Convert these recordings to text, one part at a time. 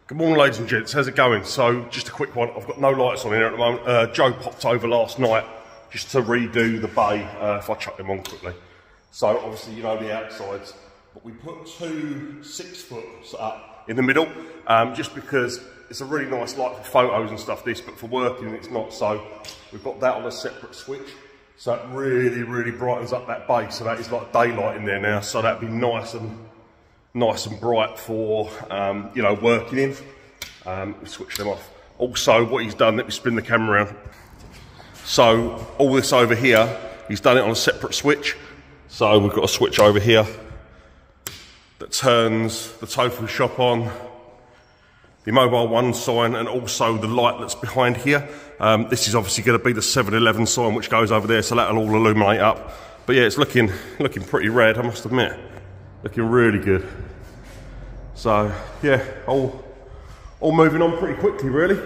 Good morning, ladies and gents. How's it going? So, just a quick one. I've got no lights on here at the moment. Joe popped over last night just to redo the bay, if I chuck them on quickly. So, obviously, you know the outsides. But we put two 6-foot up in the middle, just because it's a really nice light for photos and stuff, this, but for working it's not. So, we've got that on a separate switch. So, it really, really brightens up that bay. So, that is like daylight in there now. So, that'd be nice and bright for, you know, working in. Switch them off. Also, what he's done, let me spin the camera around. So, all this over here, he's done it on a separate switch. So, we've got a switch over here that turns the tofu shop on, the Mobile 1 sign, and also the light that's behind here. This is obviously going to be the 7-Eleven sign, which goes over there, so that'll all illuminate up. But yeah, it's looking pretty red, I must admit. Looking really good. So yeah, all moving on pretty quickly, really.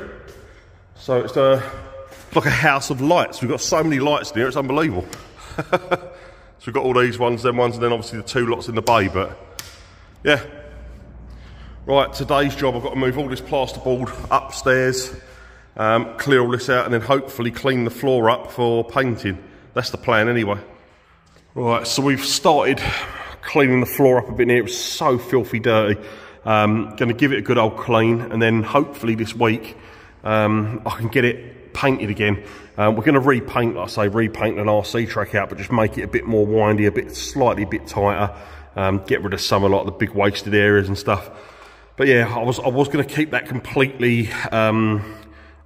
So it's like a house of lights. We've got so many lights in here, it's unbelievable. So we've got all these ones, them ones, and then obviously the two lots in the bay. But yeah, right. Today's job, I've got to move all this plasterboard upstairs, clear all this out, and then hopefully clean the floor up for painting. That's the plan, anyway. Right. So we've started cleaning the floor up a bit in here. It was so filthy dirty. Going to give it a good old clean, and then hopefully this week I can get it painted again. We're going to repaint, like I say, repaint an RC track out, but just make it a bit more windy, slightly a bit tighter. Get rid of some of like the big wasted areas and stuff. But yeah, I was going to keep that completely a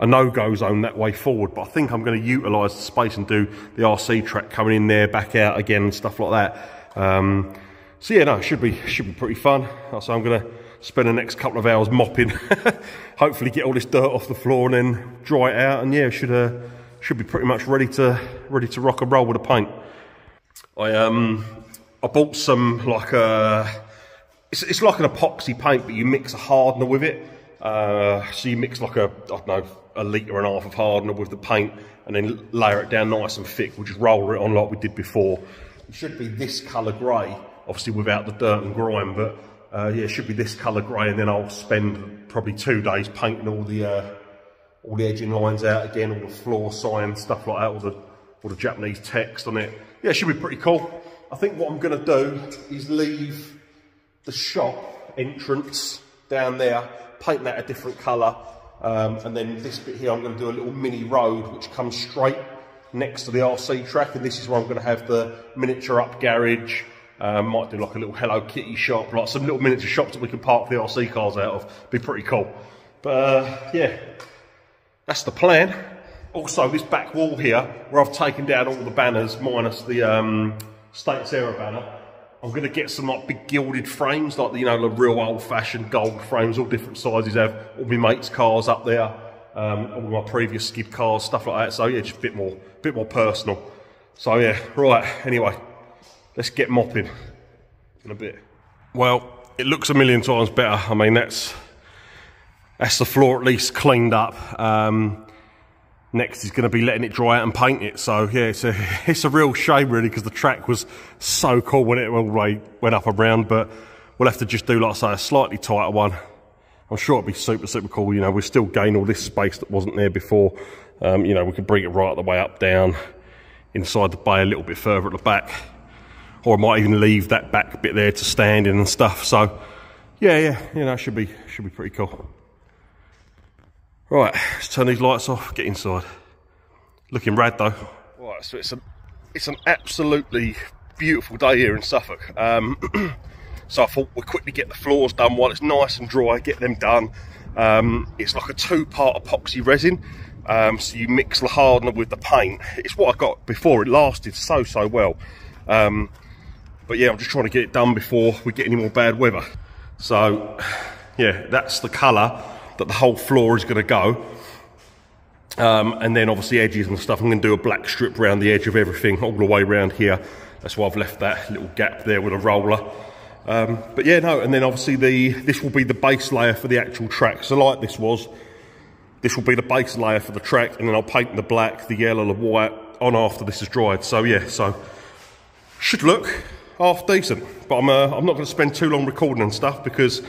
no-go zone that way forward, but I think I'm going to utilise the space and do the RC track coming in there, back out again, and stuff like that. So yeah, no, it should be pretty fun. So I'm going to spend the next couple of hours mopping, hopefully get all this dirt off the floor and then dry it out, and yeah, should be pretty much ready to rock and roll with the paint. I bought some like it's like an epoxy paint, but you mix a hardener with it. So you mix like I don't know, 1.5 litres of hardener with the paint, and then layer it down nice and thick. We'll just roll it on like we did before. It should be this colour grey, obviously without the dirt and grime, but yeah, it should be this colour grey, and then I'll spend probably 2 days painting all the edging lines out again, all the floor signs, stuff like that, all the Japanese text on it. Yeah, it should be pretty cool. I think what I'm going to do is leave the shop entrance down there, paint that a different colour, and then this bit here I'm going to do a little mini road which comes straight next to the RC track, and this is where I'm going to have the miniature up garage. Might do like a little Hello Kitty shop, like some little miniature shops that we can park the RC cars out of. Be pretty cool. But yeah, that's the plan. Also, this back wall here, where I've taken down all the banners minus the States Era banner, I'm going to get some like big gilded frames, like the, you know, the real old-fashioned gold frames, all different sizes. Have all my mates' cars up there, all my previous skid cars, stuff like that. So yeah, just a bit more personal. So yeah, right. Anyway, let's get mopping in a bit. Well, it looks a million times better. I mean, that's the floor at least cleaned up. Next is going to be letting it dry out and paint it. So yeah, it's a real shame really, because the track was so cool when it all went up around. But we'll have to just do, like I say, a slightly tighter one. I'm sure it'll be super cool. You know, we'll still gain all this space that wasn't there before. You know, we could bring it right the way up, down, inside the bay a little bit further at the back. Or I might even leave that back bit there to stand in and stuff. So, yeah, you know, should be pretty cool. Right, let's turn these lights off, get inside. Looking rad though. Right, so it's an absolutely beautiful day here in Suffolk. So I thought we'd quickly get the floors done while it's nice and dry, get them done. It's like a 2-part epoxy resin. So you mix the hardener with the paint. It's what I got before, it lasted so well. But yeah, I'm just trying to get it done before we get any more bad weather. So yeah, that's the colour that the whole floor is going to go. And then obviously edges and stuff, I'm going to do a black strip around the edge of everything all the way around here. That's why I've left that little gap there with a roller. But yeah, no, and then obviously this will be the base layer for the actual track. So like this will be the base layer for the track, and then I'll paint the black, the yellow, the white on after this is dried. So yeah, so should look half decent, but I'm not going to spend too long recording and stuff, because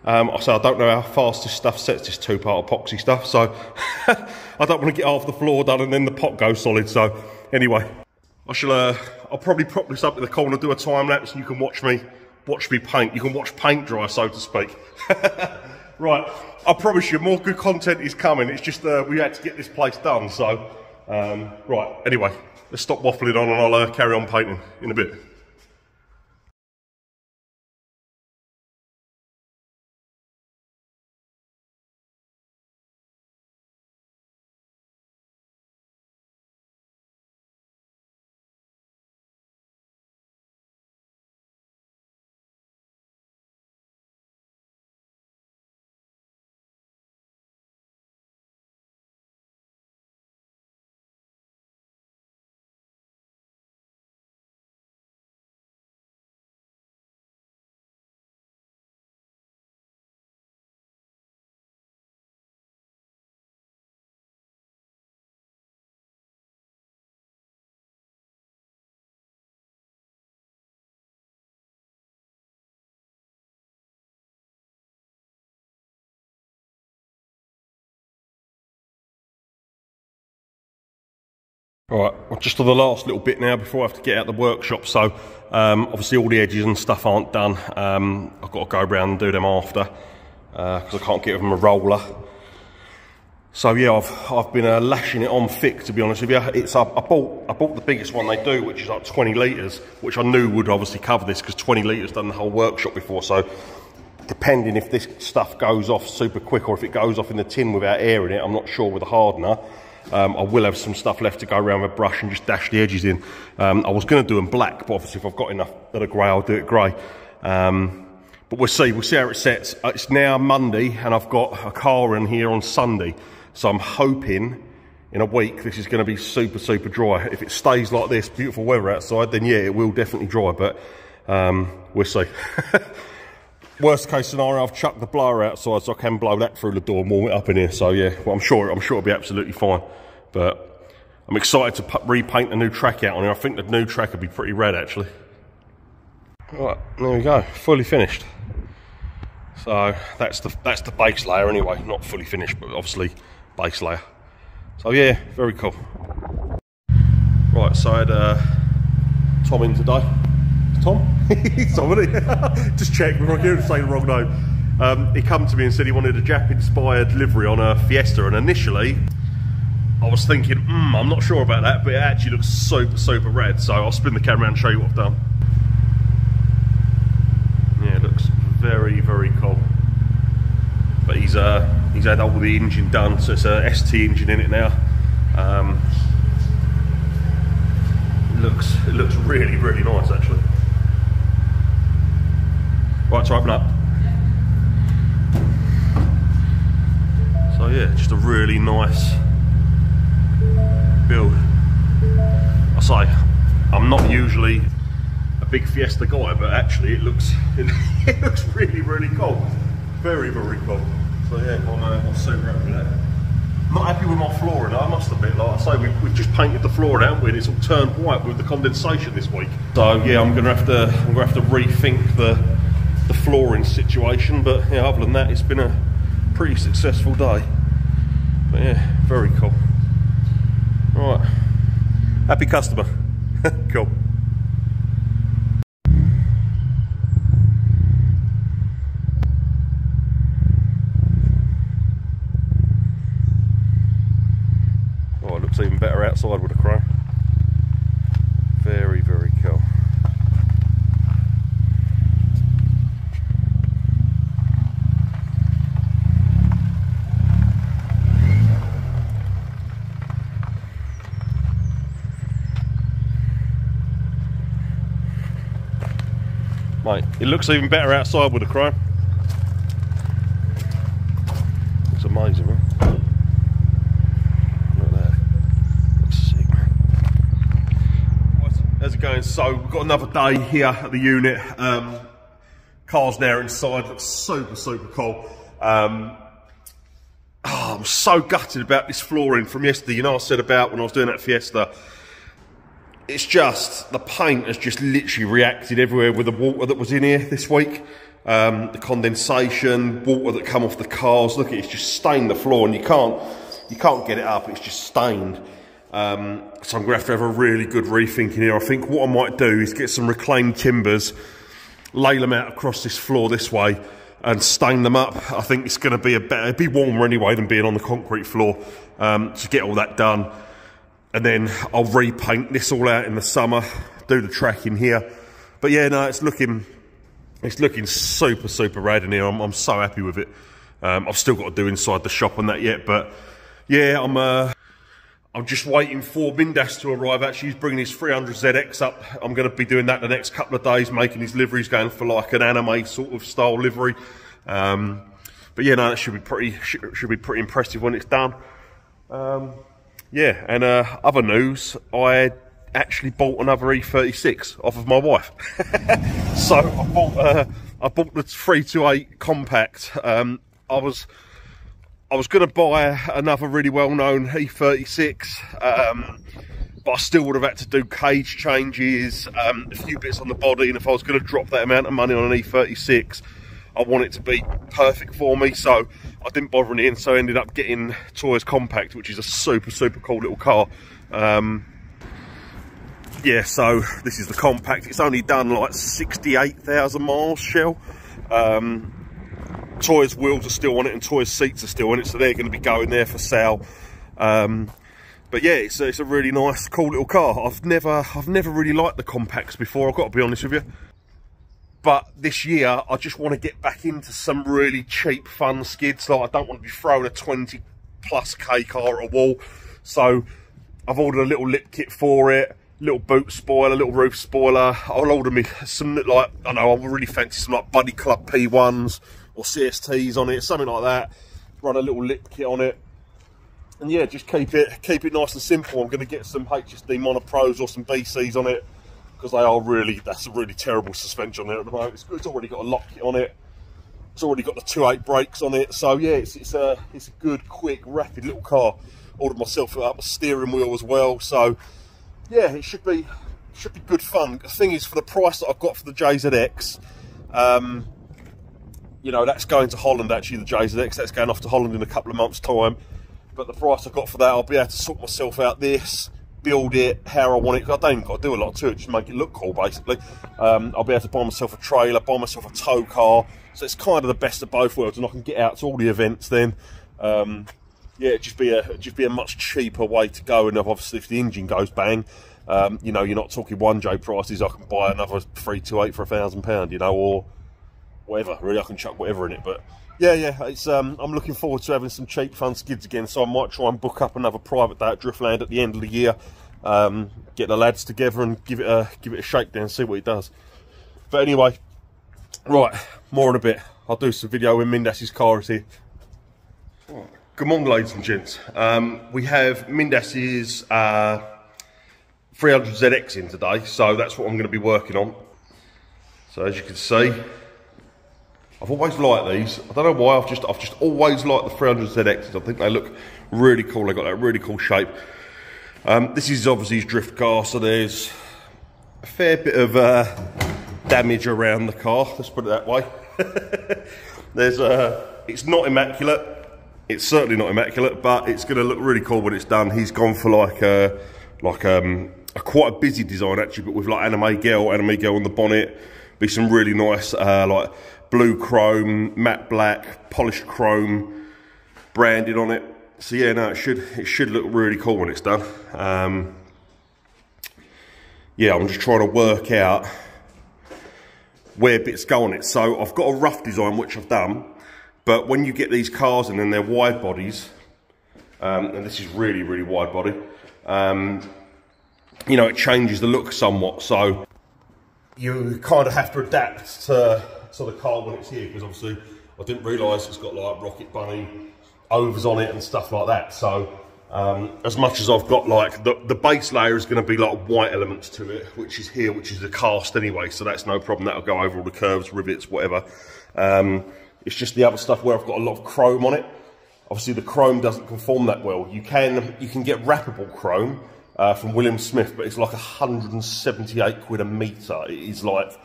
I say I don't know how fast this stuff sets, this two-part epoxy stuff, so I don't want to get half the floor done and then the pot goes solid. So anyway, I'll probably prop this up in the corner, do a time lapse, and you can watch me paint. You can watch paint dry, so to speak. Right, I promise you, more good content is coming. It's just we had to get this place done. So right, anyway, let's stop waffling on, and I'll carry on painting in a bit. Alright, well, just on the last little bit now before I have to get out the workshop. So obviously all the edges and stuff aren't done. I've got to go around and do them after because I can't get them a roller. So yeah, I've been lashing it on thick, to be honest with you. I bought the biggest one they do, which is like 20 litres, which I knew would obviously cover this because 20 litres done the whole workshop before. So depending if this stuff goes off super quick or if it goes off in the tin without air in it, I'm not sure with the hardener. I will have some stuff left to go around with a brush and just dash the edges in. I was going to do them black, but obviously if I've got enough that are grey, I'll do it grey. But we'll see how it sets. It's now Monday and I've got a car in here on Sunday. So I'm hoping in a week this is going to be super, super dry. If it stays like this, beautiful weather outside, then yeah, it will definitely dry, but we'll see. Worst case scenario, I've chucked the blower outside so I can blow that through the door and warm it up in here. So yeah, well, I'm sure it'll be absolutely fine. But I'm excited to repaint the new track out on here. I think the new track will be pretty red actually. Right, there we go, fully finished. So that's the base layer anyway, not fully finished, but obviously base layer. So yeah, very cool. Right, so I had Tom in today. Tom? Tom, isn't he? Just check, we're going to say the wrong name. He come to me and said he wanted a Jap-inspired livery on a Fiesta, and initially I was thinking, I'm not sure about that, but it actually looks super, super red. So I'll spin the camera around and show you what I've done. Yeah, it looks very, very cool. But he's had all the engine done, so it's a ST engine in it now. It looks really, really nice actually. Right, to open up. So yeah, just a really nice build. I say, I'm not usually a big Fiesta guy, but actually it looks really, really cool. Very, very cool. So yeah, I'm super happy with that. Not happy with my flooring, I must admit. Like I say, we've just painted the floor, haven't we? And it's all turned white with the condensation this week. So yeah, I'm gonna have to rethink the flooring situation. But yeah, other than that, it's been a pretty successful day. But yeah, very cool. Right, happy customer. Cool. Oh, it looks even better outside with a chrome. Very, very cool. Mate, it looks even better outside with a chrome. Looks amazing, man. Look at that. Looks sick, man. Right, how's it going? So, we've got another day here at the unit. Car's now inside. Looks super, super cool. I'm so gutted about this flooring from yesterday. You know, I said about when I was doing that Fiesta. It's just, the paint has just literally reacted everywhere with the water that was in here this week. the condensation, water that come off the cars. Look, it's just stained the floor, and you can't get it up. It's just stained. So I'm going to have a really good rethinking here. I think what I might do is get some reclaimed timbers, lay them out across this floor this way, and stain them up. I think it's going to be it'd be warmer anyway than being on the concrete floor, to get all that done. And then I'll repaint this all out in the summer, do the track in here. But yeah, no, it's looking super, super rad in here. I'm so happy with it. I've still got to do inside the shop and that yet, but yeah, I'm just waiting for Mindas to arrive. Actually, he's bringing his 300ZX up. I'm going to be doing that the next couple of days, making his liveries, going for like an anime sort of style livery. But yeah, no, that should be pretty impressive when it's done. Yeah, and other news, I actually bought another E36 off of my wife. So I bought the 328 compact. I was going to buy another really well-known E36, but I still would have had to do cage changes, a few bits on the body, and if I was going to drop that amount of money on an E36, I want it to be perfect for me, so I didn't bother in the end, so I ended up getting Toy's Compact, which is a super, super cool little car. Yeah, so this is the Compact. It's only done like 68,000 miles, Shell. Toy's wheels are still on it and Toy's seats are still on it, so they're going to be going there for sale. But yeah, it's a really nice, cool little car. I've never really liked the compacts before, I've got to be honest with you. But this year, I just want to get back into some really cheap, fun skids. Like, I don't want to be throwing a 20+K car at a wall. So I've ordered a little lip kit for it, little boot spoiler, little roof spoiler. I'll order me some, like, I know, I really fancy some like Buddy Club P1s or CSTs on it, something like that. Run a little lip kit on it. And yeah, just keep it nice and simple. I'm going to get some HSD Monopros or some BCs on it, because they are really, that's a really terrible suspension there at the moment. It's already got a lock kit on it. It's already got the 2.8 brakes on it. So yeah, it's a good, quick, rapid little car. Ordered myself up a steering wheel as well. So yeah, it should be good fun. The thing is, for the price that I've got for the JZX, you know, that's going to Holland actually, the JZX. That's going off to Holland in a couple of months' time. But the price I got for that, I'll be able to sort myself out this, build it how I want it. I don't even got to do a lot to it, just make it look cool, basically. I'll be able to buy myself a trailer, buy myself a tow car. So it's kind of the best of both worlds, and I can get out to all the events then. Yeah, it'd just be a much cheaper way to go. And obviously, if the engine goes bang, you know, you're not talking 1J prices. I can buy another 328 for £1,000, you know, or whatever. Really, I can chuck whatever in it, but. Yeah, it's I'm looking forward to having some cheap fun skids again, so I might try and book up another private day at Driftland at the end of the year, get the lads together and give it a shakedown, see what it does. But anyway, right, more in a bit. I'll do some video when Mindas's car is here. Right. Good morning, ladies and gents. We have Mindas's 300ZX in today, so that's what I'm going to be working on. So as you can see, I've always liked these. I don't know why. I've just always liked the 300ZXs. I think they look really cool. They got that really cool shape. This is obviously his drift car, so there's a fair bit of damage around the car. Let's put it that way. It's not immaculate. It's certainly not immaculate, but it's going to look really cool when it's done. He's gone for like a quite a busy design actually, but with like anime girl on the bonnet. Be some really nice like blue chrome, matte black, polished chrome branded on it. So yeah, no, it should look really cool when it's done. Yeah, I'm just trying to work out where bits go on it. So I've got a rough design which I've done, but when you get these cars in and they're wide bodies, and this is really, really wide body, you know, it changes the look somewhat. So you kind of have to adapt to the car when it's here, because obviously I didn't realise it's got like Rocket Bunny overs on it and stuff like that. So as much as I've got like the base layer is going to be like white elements to it, which is here, which is a cast anyway, so that's no problem. That'll go over all the curves, rivets, whatever. It's just the other stuff where I've got a lot of chrome on it. Obviously the chrome doesn't conform that well. You can get wrappable chrome from William Smith, but it's like 178 quid a metre. It is like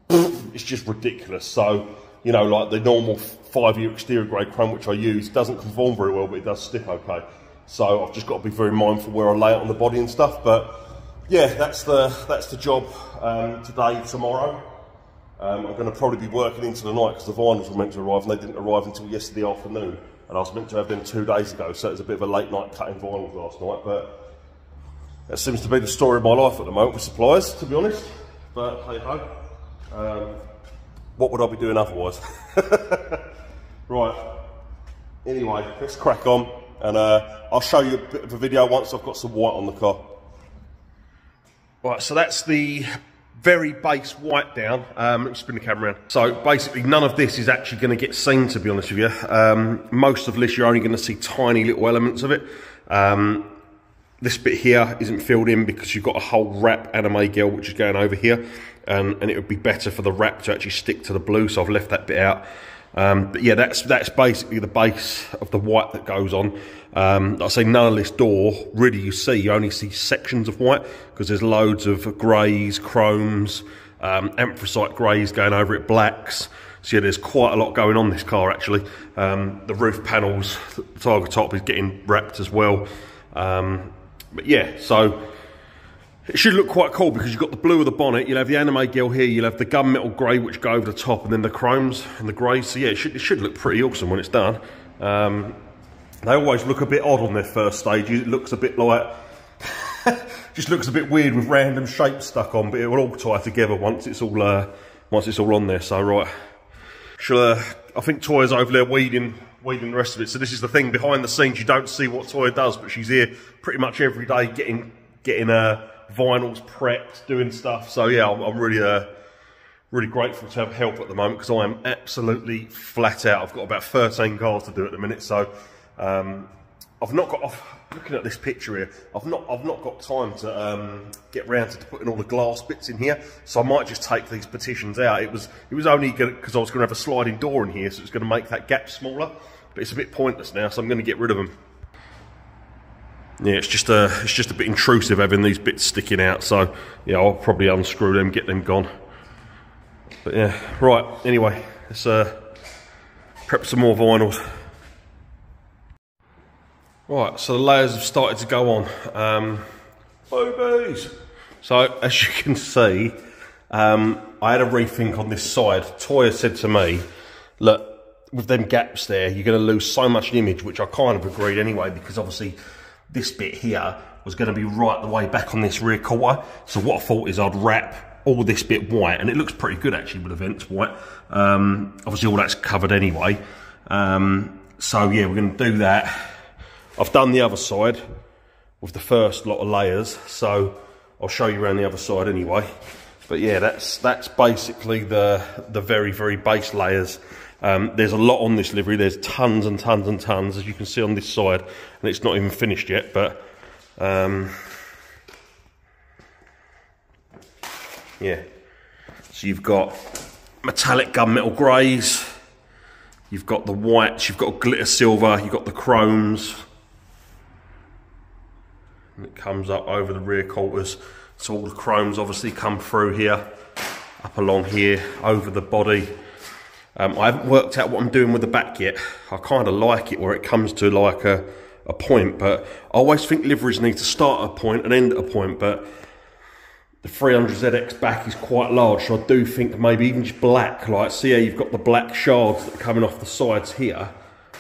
it's just ridiculous. So, you know, like the normal 5-year exterior grade chrome which I use doesn't conform very well, but it does stick okay. So I've just got to be very mindful where I lay it on the body and stuff. But yeah, that's the job today, tomorrow. I'm going to probably be working into the night because the vinyls were meant to arrive and they didn't arrive until yesterday afternoon. And I was meant to have them 2 days ago, so it was a bit of a late night cutting vinyls last night. But that seems to be the story of my life at the moment with suppliers, to be honest. But hey ho, what would I be doing otherwise? Right, anyway, let's crack on and I'll show you a bit of a video once I've got some white on the car. Right, so that's the very base white down. Let me spin the camera around. So basically none of this is actually going to get seen, to be honest with you. Most of this you're only going to see tiny little elements of it. This bit here isn't filled in because you've got a whole wrap anime gel which is going over here, and it would be better for the wrap to actually stick to the blue, so I've left that bit out. But yeah, that's basically the base of the white that goes on. Like I say, none of this door really you only see sections of white because there's loads of greys, chromes, anthracite greys going over it, blacks. So yeah, there's quite a lot going on this car actually. The roof panels, the Tiger top is getting wrapped as well. But yeah, so it should look quite cool because you've got the blue of the bonnet, you'll have the anime gel here, you'll have the gunmetal grey which go over the top, and then the chromes and the greys. So yeah, it should look pretty awesome when it's done. They always look a bit odd on their first stage. It looks a bit like, just looks a bit weird with random shapes stuck on, but it will all tie together once it's all on there. So right, I think Toya's over there weeding the rest of it. So this is the thing behind the scenes. You don't see what Toya does, but she's here pretty much every day getting vinyls prepped, doing stuff. So yeah, I'm really grateful to have help at the moment because I am absolutely flat out. I've got about 13 cars to do at the minute, so I've not got. Looking at this picture here, I've not got time to get round to putting all the glass bits in here. So I might just take these partitions out. It was only because I was going to have a sliding door in here, so it's going to make that gap smaller. But it's a bit pointless now, so I'm going to get rid of them. Yeah, it's just a bit intrusive having these bits sticking out. So yeah, I'll probably unscrew them, get them gone. But yeah, right. Anyway, let's prep some more vinyls. Right, so the layers have started to go on. Boobies! So, as you can see, I had a rethink on this side. Toya said to me, look, with them gaps there, you're going to lose so much image, which I kind of agreed anyway, because obviously this bit here was going to be right the way back on this rear quarter. So what I thought is I'd wrap all this bit white, and it looks pretty good actually with the vents white. Obviously all that's covered anyway. So yeah, we're going to do that. I've done the other side with the first lot of layers, so I'll show you around the other side anyway. But yeah, that's basically the very, very base layers. There's a lot on this livery. There's tons and tons and tons, as you can see on this side, and it's not even finished yet. But yeah, so you've got metallic gunmetal greys, you've got the whites, you've got glitter silver, you've got the chromes. And it comes up over the rear quarters, so all the chromes obviously come through here, up along here, over the body. I haven't worked out what I'm doing with the back yet. I kind of like it where it comes to like a point, but I always think liveries need to start at a point and end at a point, but the 300ZX back is quite large, so I do think maybe even just black, like see how you've got the black shards that are coming off the sides here,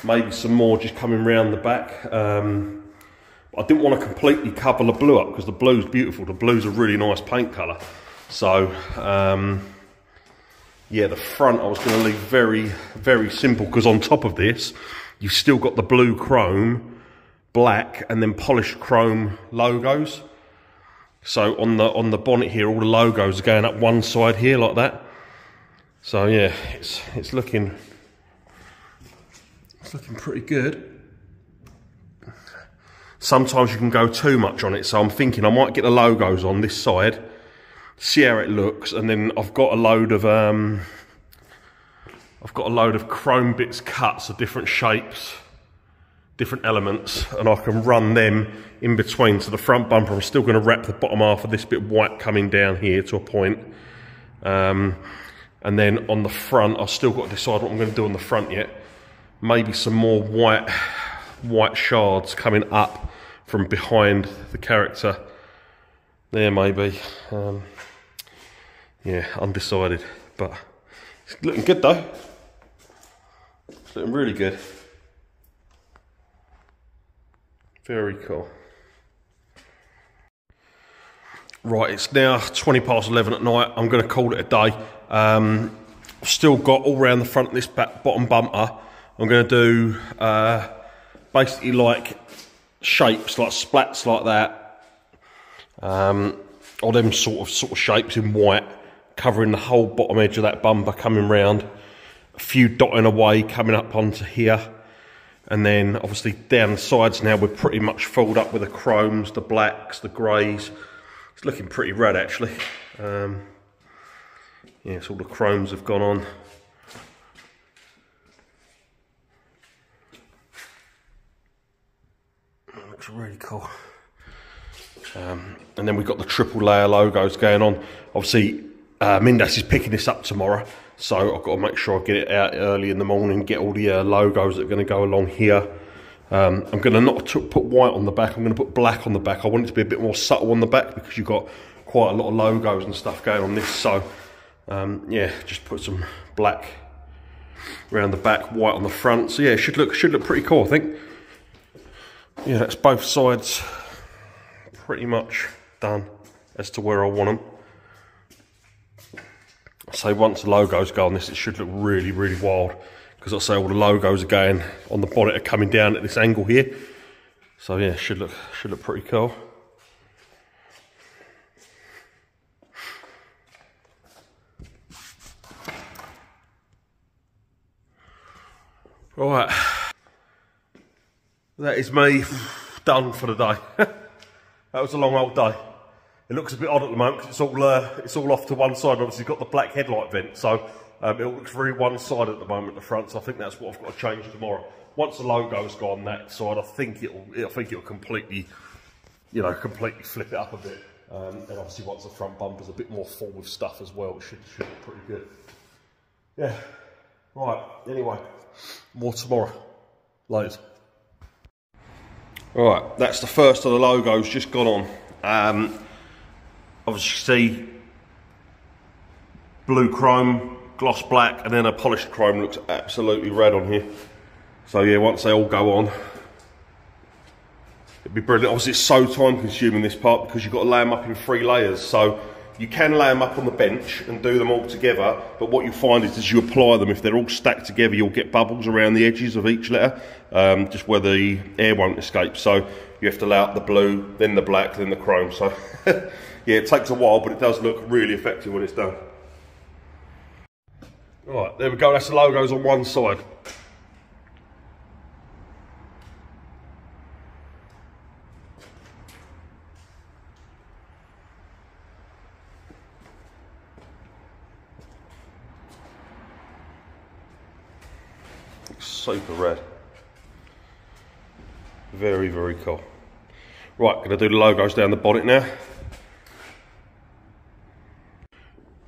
maybe some more just coming round the back. I didn't want to completely cover the blue up because the blue's beautiful. The blue's a really nice paint colour. So, yeah, the front I was going to leave very, very simple because on top of this, you've still got the blue chrome, black, and then polished chrome logos. So on the bonnet here, all the logos are going up one side here like that. So yeah, it's looking pretty good. Sometimes you can go too much on it, so I'm thinking I might get the logos on this side, see how it looks, and then I've got a load of chrome bits cut of different shapes, different elements, and I can run them in between. So the front bumper, I'm still going to wrap the bottom half of this bit white coming down here to a point. And then on the front, I've still got to decide what I'm going to do on the front yet. Maybe some more white shards coming up from behind the character. There, maybe. Yeah, undecided. But it's looking good though. It's looking really good. Very cool. Right, it's now 20 past 11 at night. I'm going to call it a day. I've still got all around the front of this bottom bumper. I'm going to do basically like shapes, like splats like that. Or them sort of shapes in white, covering the whole bottom edge of that bumper, coming round. A few dotting away, coming up onto here. And then obviously down the sides now we're pretty much filled up with the chromes, the blacks, the greys. It's looking pretty rad actually. Yeah, so all the chromes have gone on. That looks really cool. And then we've got the triple layer logos going on. Obviously, Mindas is picking this up tomorrow, so I've got to make sure I get it out early in the morning, get all the logos that are going to go along here. I'm going to not put white on the back, I'm going to put black on the back. I want it to be a bit more subtle on the back because you've got quite a lot of logos and stuff going on this. So yeah, just put some black around the back, white on the front. So yeah, it should look pretty cool, I think. Yeah, that's both sides pretty much done as to where I want them. So once the logos go on this, it should look really, really wild. Because I say all the logos are going on the bonnet, are coming down at this angle here. So yeah, should look pretty cool. Right, that is me done for the day. That was a long old day. It looks a bit odd at the moment because it's all off to one side. Obviously, you've got the black headlight vent, so it looks very one-sided at the moment at the front. So I think that's what I've got to change tomorrow. Once the logo's gone that side, I think it'll completely, you know, completely flip it up a bit. And obviously, once the front bumper's a bit more full with stuff as well, it should look pretty good. Yeah. Right. Anyway, more tomorrow. Later. Right, that's the first of the logos just gone on. Obviously, see blue chrome, gloss black, and then a polished chrome looks absolutely red on here. So yeah, once they all go on, it'd be brilliant. Obviously, it's so time consuming this part because you've got to lay them up in 3 layers. So you can lay them up on the bench and do them all together, but what you find is as you apply them, if they're all stacked together, you'll get bubbles around the edges of each letter, just where the air won't escape. So you have to lay out the blue, then the black, then the chrome. So yeah, it takes a while, but it does look really effective when it's done. Right, there we go, that's the logos on one side. Super red. Very, very cool. Right, gonna do the logos down the bonnet now.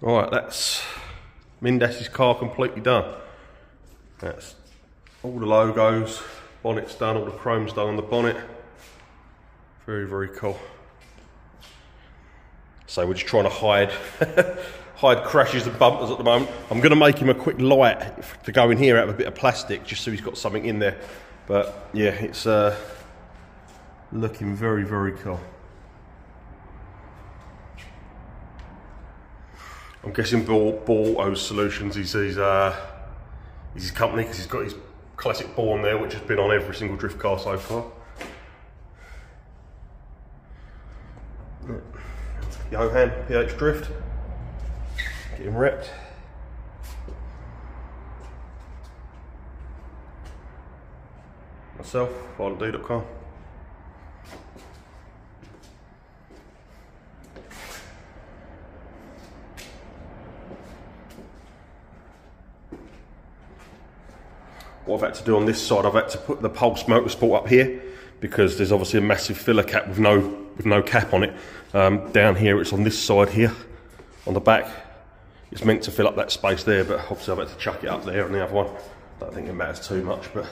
Right, that's Mindas's car completely done. That's all the logos, bonnet's done, all the chrome's done on the bonnet. Very, very cool. So we're just trying to hide hide crashes and bumpers at the moment. I'm going to make him a quick light to go in here out of a bit of plastic just so he's got something in there. But yeah, it's looking very, very cool. I'm guessing Ball Auto Solutions is his company because he's got his classic ball on there, which has been on every single drift car so far. Johan, PH Drift. Get him wrecked. Myself, violentd.com. What I've had to do on this side, I've had to put the Pulse Motorsport up here because there's obviously a massive filler cap with no cap on it. Down here, it's on this side here, on the back. it's meant to fill up that space there, but obviously I've had to chuck it up there on the other one. Don't think it matters too much, but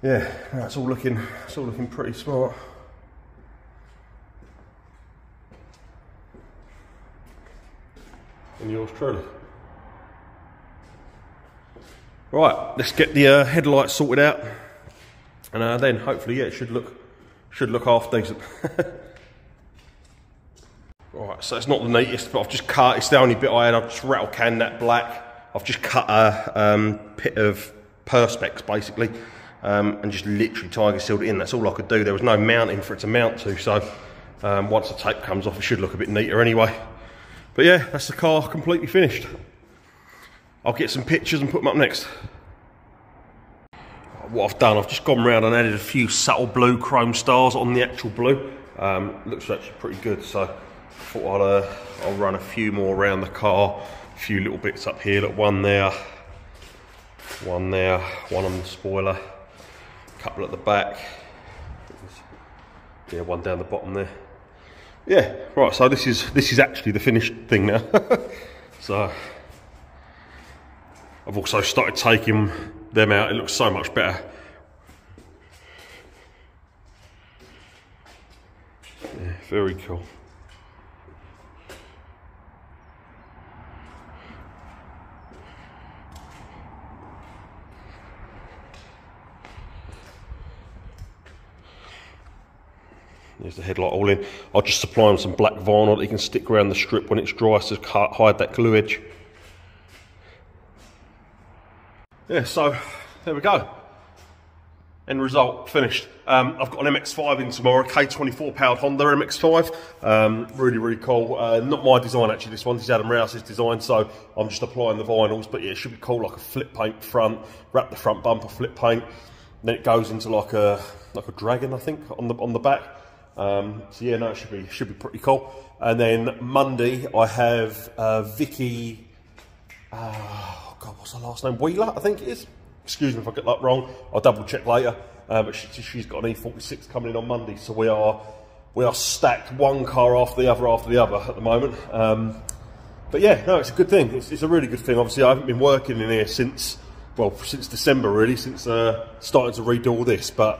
yeah, it's all looking pretty smart. And yours truly. Right, let's get the headlights sorted out, and then hopefully, yeah, it should look half decent. Right, so it's not the neatest, but I've just cut. It's the only bit I had. I've just rattle canned that black. I've just cut a pit of perspex basically, and just literally tiger sealed it in. That's all I could do. There was no mounting for it to mount to, so once the tape comes off, it should look a bit neater anyway. But yeah, that's the car completely finished. I'll get some pictures and put them up next. What I've done, I've just gone round and added a few subtle blue chrome stars on the actual blue. Looks actually pretty good, so I thought I'll run a few more around the car. A few little bits up here. Look, one there, one on the spoiler, a couple at the back. Yeah, one down the bottom there. Yeah, right, so this is actually the finished thing now. So I've also started taking them out. It looks so much better. Yeah, very cool. There's the headlight all in. I'll just supply them some black vinyl that you can stick around the strip when it's dry to hide that glue edge. Yeah, so there we go. End result, finished. I've got an MX-5 in tomorrow, K24 powered Honda MX-5. Really, really cool. Not my design actually, this one. This is Adam Rouse's design, so I'm just applying the vinyls. But yeah, it should be cool, like a flip paint front, wrap the front bumper flip paint. Then it goes into like a dragon, I think, on the back. So yeah, no, it should be pretty cool. And then Monday I have Vicky. Oh God, what's her last name? Wheeler, I think it is. Excuse me if I get that wrong. I'll double check later. But she's got an E46 coming in on Monday, so we are stacked one car after the other at the moment. But yeah, no, it's a good thing. It's a really good thing. Obviously, I haven't been working in here since December really, since starting to redo all this. But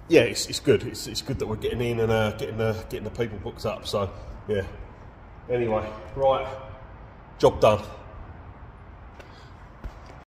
yeah, it's good. It's good that we're getting in and getting the people booked up. So yeah. Anyway, right, job done.